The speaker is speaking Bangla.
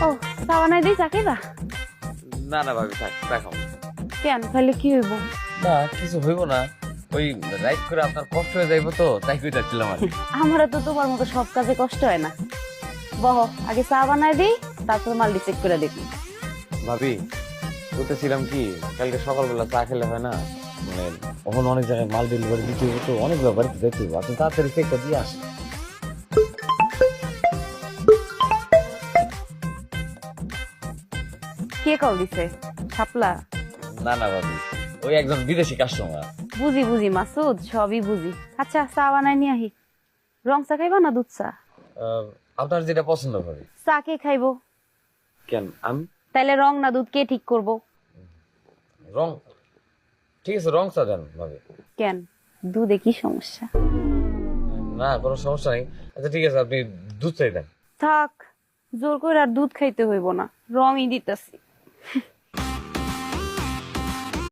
ও চা বানাই দিই, চা খাইবা? না না ভাবি থাক রাখাও। কেন, খাইলে কি হইব? না কিছু হইব না, ওই রাইট করে আপনার কষ্ট হয়ে যাইব তো তাই কইতাছিলাম আর কি। আমারও তো তোমার মতো সব কাজে কষ্ট হয় না। বহ, আগে চা বানাই দিই, তারপর মালটি চেক করে দেখি। ভাবি বলতেছিলাম কি, কালকে সকালবেলা চা খেলে হয় না, মানে ওখানে অনেক জায়গায় মাল ডেলিভারি দিতে হবে তো, অনেক বাড়িতে যেতে হবে, আপনি তাড়াতাড়ি চেকটা দিয়ে আসেন। কে কল দিছে? শাপলা? না না ভাবি, ওই একজন বিদেশি কাস্টমার। বুঝি বুঝি মাসুদ, সবই বুঝি। আচ্ছা চা বানাই নিয়ে আহি। রং চা খাইবা না দুধ চা? আপনার যেটা পছন্দ ভাবি। চা কে খাইবো? কেন আমি? তাইলে রং না দুধ কে ঠিক করবো? রং, ঠিক আছে রং চা দেন ভাবি। কেন, দুধে কি সমস্যা? না কোনো সমস্যা নেই। আচ্ছা ঠিক আছে, আপনি দুধ চাই দেন। থাক, জোর করে আর দুধ খাইতে হইব না, রঙই দিতেছি।